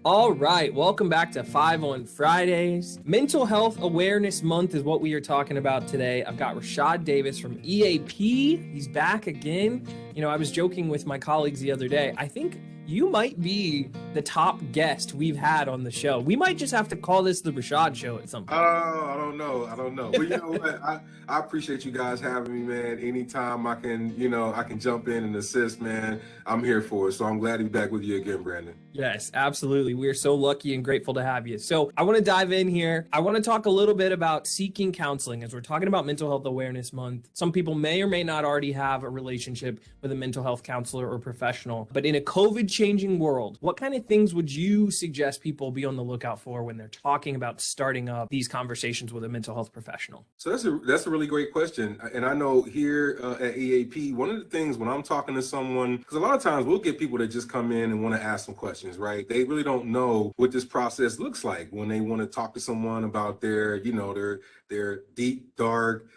All right, welcome back to Five on Fridays. Mental Health Awareness Month is what we are talking about today. I've got Rashad Davis from EAP. He's back again. I was joking with my colleagues the other day. I think you might be the top guest we've had on the show. We might just have to call this the Rashad Show at some point. Oh, I don't know. I don't know. But you know what? I appreciate you guys having me, man. Anytime I can jump in and assist, man, I'm here for it. So I'm glad to be back with you again, Brandon. Yes, absolutely. We are so lucky and grateful to have you. So, I want to dive in here. I want to talk a little bit about seeking counseling as we're talking about Mental Health Awareness Month. Some people may or may not already have a relationship with a mental health counselor or professional. But in a COVID changing world, what kind of things would you suggest people be on the lookout for when they're talking about starting up these conversations with a mental health professional? So that's a really great question. And I know here at EAP, one of the things when I'm talking to someone, because a lot of times we'll get people that just come in and want to ask some questions, right? They really don't know what this process looks like when they want to talk to someone about their deep, dark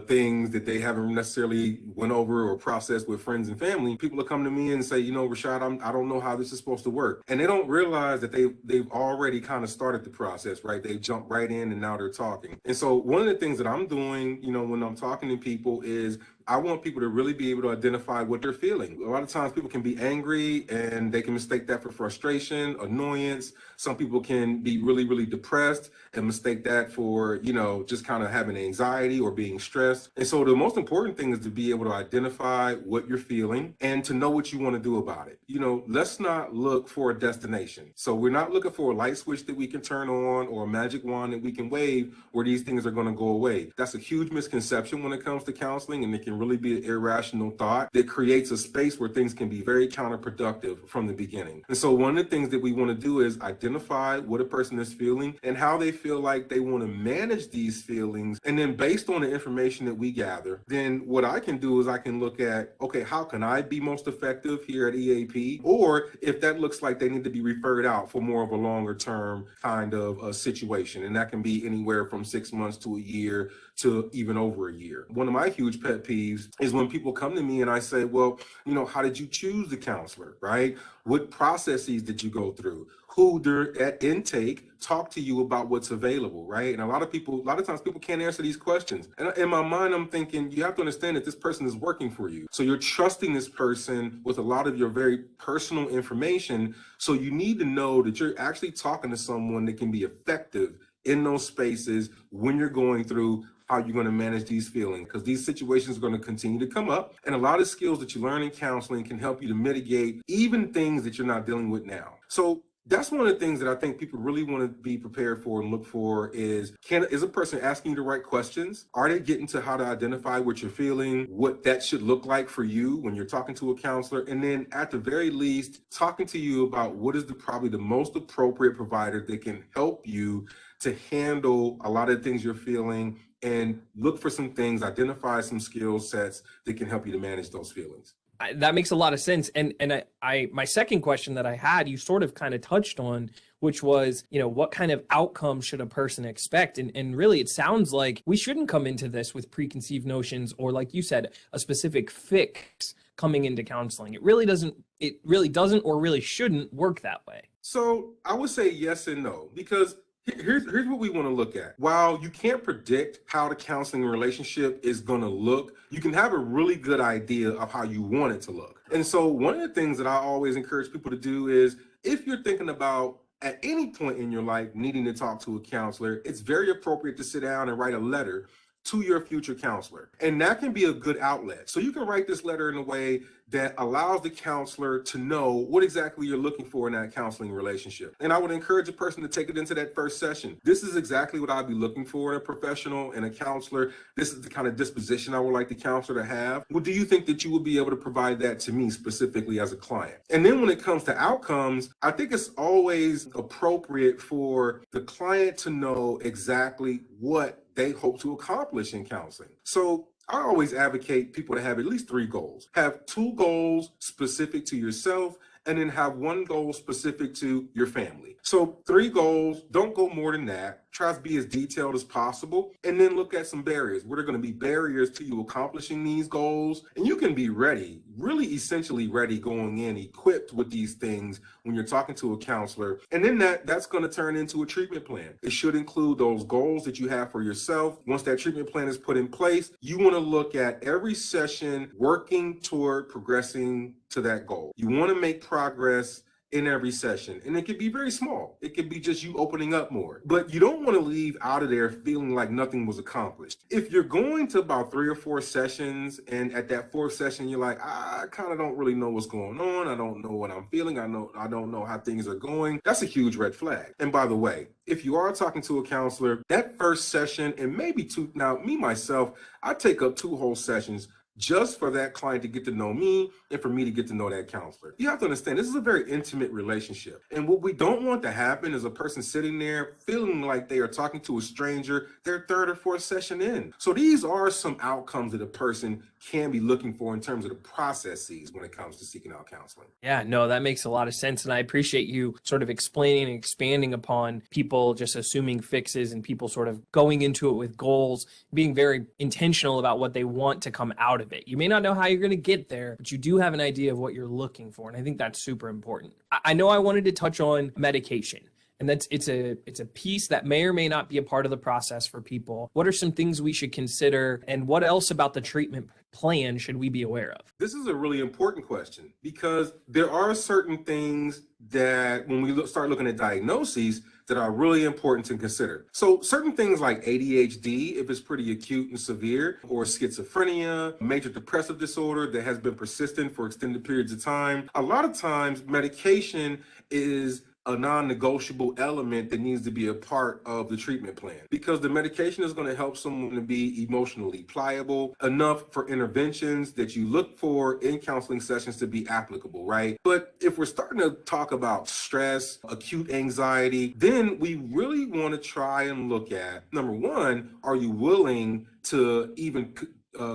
things that they haven't necessarily went over or processed with friends and family. People will come to me and say, Rashad, I don't know how this is supposed to work. And they don't realize that they've already kind of started the process, right? They jump right in and now they're talking. And so one of the things that I'm doing, when I'm talking to people is I want people to really be able to identify what they're feeling. A lot of times people can be angry and they can mistake that for frustration, annoyance. Some people can be really, really depressed and mistake that for, just kind of having anxiety or being stressed. And so the most important thing is to be able to identify what you're feeling and to know what you want to do about it. Let's not look for a destination. So we're not looking for a light switch that we can turn on or a magic wand that we can wave where these things are going to go away. That's a huge misconception when it comes to counseling, and it can really be an irrational thought that creates a space where things can be very counterproductive from the beginning. And so one of the things that we want to do is identify what a person is feeling and how they feel like they want to manage these feelings. And then based on the information that we gather, then what I can do is I can look at, okay, how can I be most effective here at EAP? Or if that looks like they need to be referred out for more of a longer term kind of a situation. And that can be anywhere from 6 months to a year to even over a year. One of my huge pet peeves is when people come to me and I say, well, how did you choose the counselor, right? What processes did you go through? Who at intake talked to you about what's available, right? And a lot of times people can't answer these questions. And in my mind, I'm thinking, you have to understand that this person is working for you. So you're trusting this person with a lot of your very personal information. So you need to know that you're actually talking to someone that can be effective in those spaces when you're going through how you're going to manage these feelings, because these situations are going to continue to come up. And a lot of skills that you learn in counseling can help you to mitigate even things that you're not dealing with now. So that's one of the things that I think people really want to be prepared for and look for is a person asking you the right questions? Are they getting to how to identify what you're feeling, what that should look like for you when you're talking to a counselor? And then at the very least, talking to you about what is probably the most appropriate provider that can help you to handle a lot of the things you're feeling and look for some things, identify some skill sets that can help you to manage those feelings. That makes a lot of sense. And I my second question that I had, you sort of kind of touched on, which was, what kind of outcome should a person expect? And really, it sounds like we shouldn't come into this with preconceived notions or, like you said, a specific fix coming into counseling. It really doesn't or really shouldn't work that way. So I would say yes and no, because here's what we want to look at. While you can't predict how the counseling relationship is going to look, you can have a really good idea of how you want it to look. And so one of the things that I always encourage people to do is, if you're thinking about at any point in your life needing to talk to a counselor, it's very appropriate to sit down and write a letter to your future counselor. And that can be a good outlet. So you can write this letter in a way that allows the counselor to know what exactly you're looking for in that counseling relationship. And I would encourage a person to take it into that first session. This is exactly what I'd be looking for in a professional and a counselor. This is the kind of disposition I would like the counselor to have. Well, do you think that you would be able to provide that to me specifically as a client? And then when it comes to outcomes, I think it's always appropriate for the client to know exactly what they hope to accomplish in counseling. So I always advocate people to have at least 3 goals. Have 2 goals specific to yourself, and then have 1 goal specific to your family. So 3 goals, don't go more than that. Try to be as detailed as possible, and then look at some barriers. What are going to be barriers to you accomplishing these goals? And you can be ready, really essentially ready going in, equipped with these things when you're talking to a counselor. And then that's going to turn into a treatment plan. It should include those goals that you have for yourself. Once that treatment plan is put in place, you want to look at every session working toward progressing to that goal. You want to make progress in every session. And it could be very small. It could be just you opening up more. But you don't want to leave out of there feeling like nothing was accomplished. If you're going to about 3 or 4 sessions, and at that 4th session, you're like, I kind of don't really know what's going on. I don't know what I'm feeling. I don't know how things are going. That's a huge red flag. And by the way, if you are talking to a counselor, that first session and maybe 2, now me, myself, I take up 2 whole sessions just for that client to get to know me and for me to get to know that counselor. You have to understand, this is a very intimate relationship. And what we don't want to happen is a person sitting there feeling like they are talking to a stranger their 3rd or 4th session in. So these are some outcomes that a person can be looking for in terms of the processes when it comes to seeking out counseling. Yeah, no, that makes a lot of sense. And I appreciate you sort of explaining and expanding upon people just assuming fixes and people sort of going into it with goals, being very intentional about what they want to come out of it. You may not know how you're going to get there, but you do have an idea of what you're looking for. And I think that's super important. I know I wanted to touch on medication. And it's a piece that may or may not be a part of the process for people. What are some things we should consider, and what else about the treatment plan should we be aware of? This is a really important question because there are certain things that when we start looking at diagnoses that are really important to consider. So certain things like ADHD, if it's pretty acute and severe, or schizophrenia, major depressive disorder that has been persistent for extended periods of time, a lot of times medication is a non-negotiable element that needs to be a part of the treatment plan because the medication is going to help someone to be emotionally pliable enough for interventions that you look for in counseling sessions to be applicable, right? But if we're starting to talk about stress, acute anxiety, then we really want to try and look at, number one, are you willing to even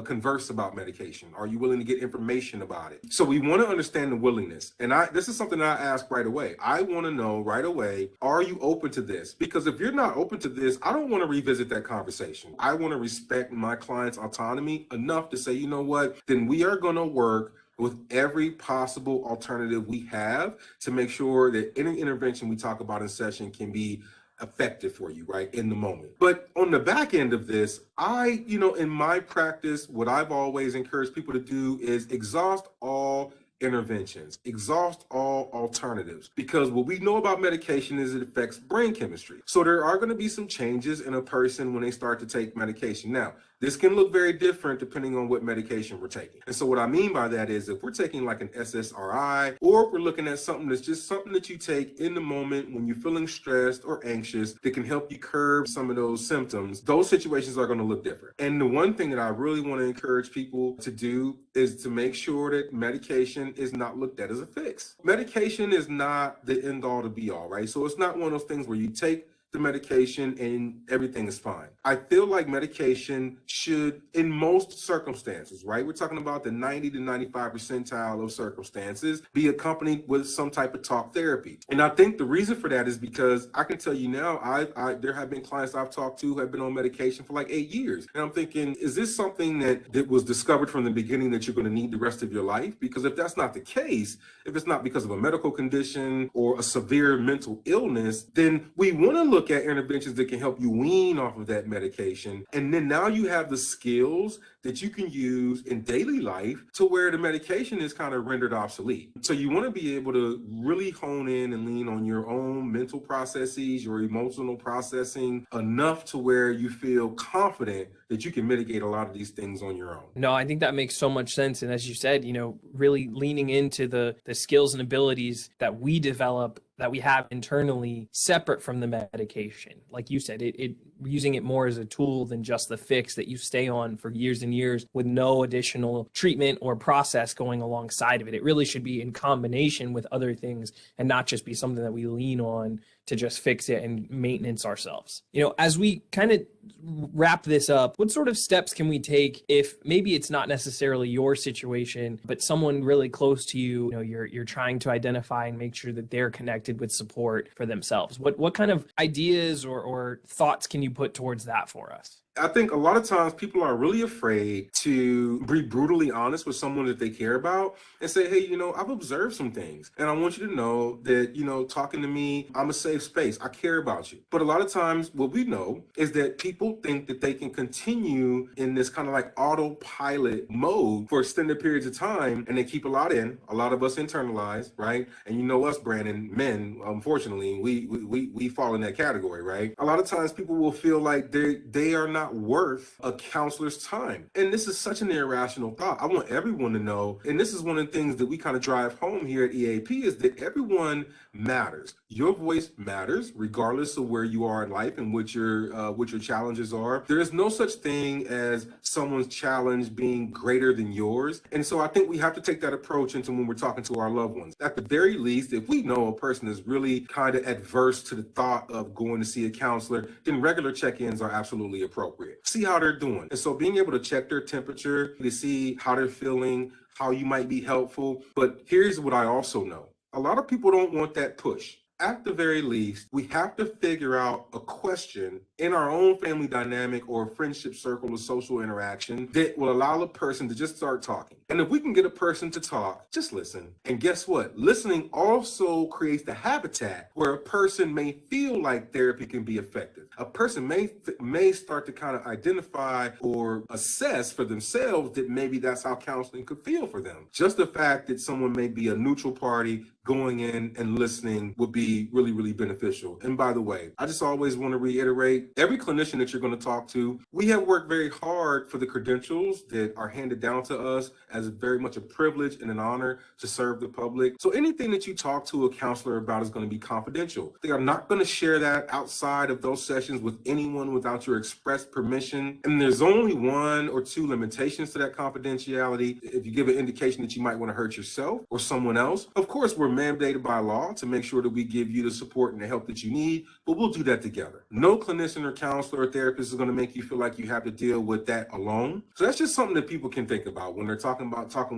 converse about medication? Are you willing to get information about it? So we want to understand the willingness. And this is something that I ask right away. I want to know right away, are you open to this? Because if you're not open to this, I don't want to revisit that conversation. I want to respect my client's autonomy enough to say, you know what, then we are going to work with every possible alternative we have to make sure that any intervention we talk about in session can be effective for you, right, in the moment. But on the back end of this, in my practice, what I've always encouraged people to do is exhaust all interventions, exhaust all alternatives, because what we know about medication is it affects brain chemistry. So there are going to be some changes in a person when they start to take medication. Now, this can look very different depending on what medication we're taking. And so what I mean by that is if we're taking like an SSRI, or if we're looking at something that's just something that you take in the moment when you're feeling stressed or anxious that can help you curb some of those symptoms, those situations are going to look different. And the one thing that I really want to encourage people to do is to make sure that medication is not looked at as a fix. Medication is not the end all to be all, right? So it's not one of those things where you take the medication and everything is fine. I feel like medication should, in most circumstances, right? We're talking about the 90 to 95 percentile of circumstances, be accompanied with some type of talk therapy. And I think the reason for that is because I can tell you now, there have been clients I've talked to who have been on medication for like 8 years. And I'm thinking, is this something that was discovered from the beginning that you're going to need the rest of your life? Because if that's not the case, if it's not because of a medical condition or a severe mental illness, then we want to look at interventions that can help you wean off of that medication. And then now you have the skills that you can use in daily life to where the medication is kind of rendered obsolete. So you want to be able to really hone in and lean on your own mental processes, your emotional processing enough to where you feel confident that you can mitigate a lot of these things on your own. No, I think that makes so much sense. And as you said, really leaning into the skills and abilities that we develop, that we have internally separate from the medication. Like you said, it using it more as a tool than just the fix that you stay on for years and years with no additional treatment or process going alongside of it. It really should be in combination with other things and not just be something that we lean on to just fix it and maintenance ourselves. As we kind of wrap this up, what sort of steps can we take if maybe it's not necessarily your situation, but someone really close to you, you're trying to identify and make sure that they're connected with support for themselves? What kind of ideas or thoughts can you put towards that for us? I think a lot of times people are really afraid to be brutally honest with someone that they care about and say, hey, I've observed some things and I want you to know that, talking to me, I'm a safe space. I care about you. But a lot of times what we know is that people think that they can continue in this kind of like autopilot mode for extended periods of time, and they keep a lot in. A lot of us internalize, right? And us, Brandon, men, unfortunately, we fall in that category, right? A lot of times people will feel like they are not worth a counselor's time. And this is such an irrational thought. I want everyone to know, and this is one of the things that we kind of drive home here at EAP, is that everyone matters. Your voice matters regardless of where you are in life and what your challenges are. There is no such thing as someone's challenge being greater than yours. And so I think we have to take that approach into when we're talking to our loved ones. At the very least, if we know a person is really kind of adverse to the thought of going to see a counselor, then regular check-ins are absolutely appropriate. See how they're doing. And so being able to check their temperature, to see how they're feeling, how you might be helpful. But here's what I also know. A lot of people don't want that push. At the very least, we have to figure out a question in our own family dynamic or friendship circle or social interaction that will allow a person to just start talking. And if we can get a person to talk, just listen. And guess what? Listening also creates the habitat where a person may feel like therapy can be effective. A person may start to kind of identify or assess for themselves that maybe that's how counseling could feel for them. Just the fact that someone may be a neutral party going in and listening would be really, really beneficial. And by the way, I just always want to reiterate, every clinician that you're going to talk to, we have worked very hard for the credentials that are handed down to us as very much a privilege and an honor to serve the public. So anything that you talk to a counselor about is going to be confidential. They are not going to share that outside of those sessions with anyone without your express permission. And there's only 1 or 2 limitations to that confidentiality. If you give an indication that you might want to hurt yourself or someone else, of course, we're mandated by law to make sure that we give you the support and the help that you need, but we'll do that together. No clinician or counselor or therapist is going to make you feel like you have to deal with that alone. So that's just something that people can think about when they're talking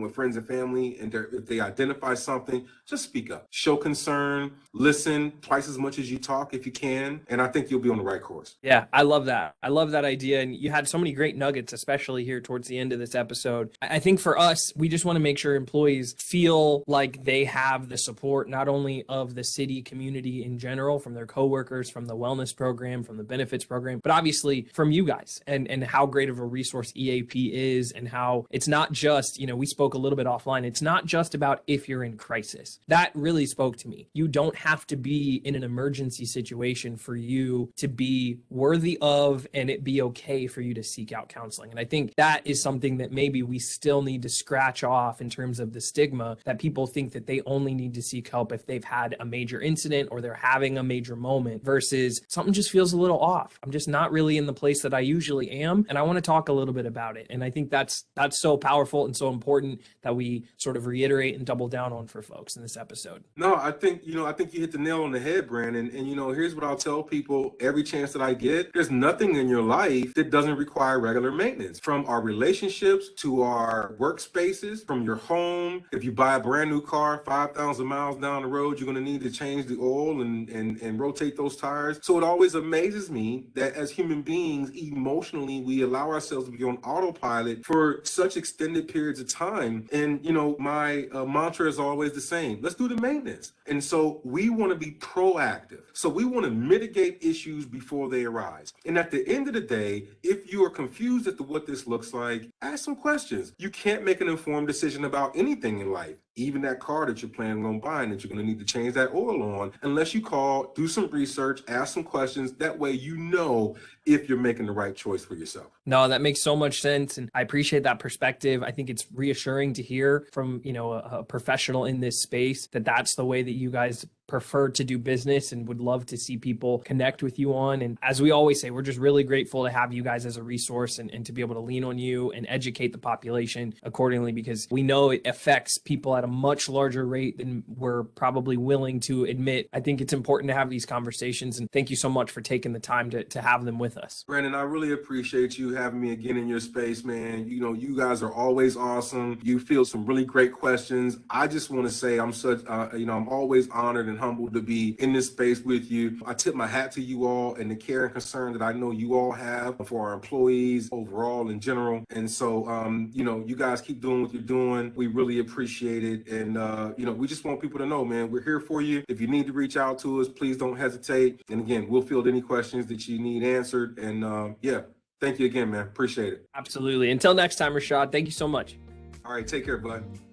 with friends and family, and if they identify something, just speak up. Show concern, listen twice as much as you talk if you can, and I think you'll be on the right course. Yeah, I love that. I love that idea. And you had so many great nuggets, especially here towards the end of this episode. I think for us, we just want to make sure employees feel like they have the support, not only of the city community in general, from their coworkers, from the wellness program, from the benefits program, but obviously from you guys and how great of a resource EAP is, and how it's not just, we spoke a little bit offline. It's not just about if you're in crisis. That really spoke to me. You don't have to be in an emergency situation for you to be worthy of, and it be okay for you to seek out counseling. And I think that is something that maybe we still need to scratch off in terms of the stigma that people think that they only need to seek help if they've had a major incident or they're having a major moment, versus something just feels a little off. I'm just not really in the place that I usually am, and I want to talk a little bit about it. And I think that's so powerful and so important that we sort of reiterate and double down on for folks in this episode. No, I think you hit the nail on the head, Brandon. And here's what I'll tell people every chance that I get. There's nothing in your life that doesn't require regular maintenance, from our relationships to our workspaces, from your home. If you buy a brand new car, 5,000 miles down the road, you're going to need to change the oil and rotate those tires. So it always amazes me that as human beings, emotionally, we allow ourselves to be on autopilot for such extended periods of time. And, my mantra is always the same. Let's do the maintenance. And so we want to be proactive. So we want to mitigate issues before they arise. And at the end of the day, if you are confused as to what this looks like, ask some questions. You can't make an informed decision about anything in life, even that car that you're planning on buying that you're going to need to change that oil on, unless you call, do some research, ask some questions. That way if you're making the right choice for yourself. No, that makes so much sense. And I appreciate that perspective. I think it's reassuring to hear from, a professional in this space that that's the way that you guys prefer to do business and would love to see people connect with you on. And as we always say, we're just really grateful to have you guys as a resource and to be able to lean on you and educate the population accordingly, because we know it affects people at a much larger rate than we're probably willing to admit. I think it's important to have these conversations, and thank you so much for taking the time to have them with us. Brandon, I really appreciate you having me again in your space, man. You know, you guys are always awesome. You field some really great questions. I just want to say I'm such, I'm always honored and humbled to be in this space with you. I tip my hat to you all and the care and concern that I know you all have for our employees overall in general. And so, you guys keep doing what you're doing. We really appreciate it. And, we just want people to know, man, we're here for you. If you need to reach out to us, please don't hesitate. And again, we'll field any questions that you need answered. And thank you again, man. Appreciate it. Absolutely. Until next time, Rashad, thank you so much. All right. Take care, bud.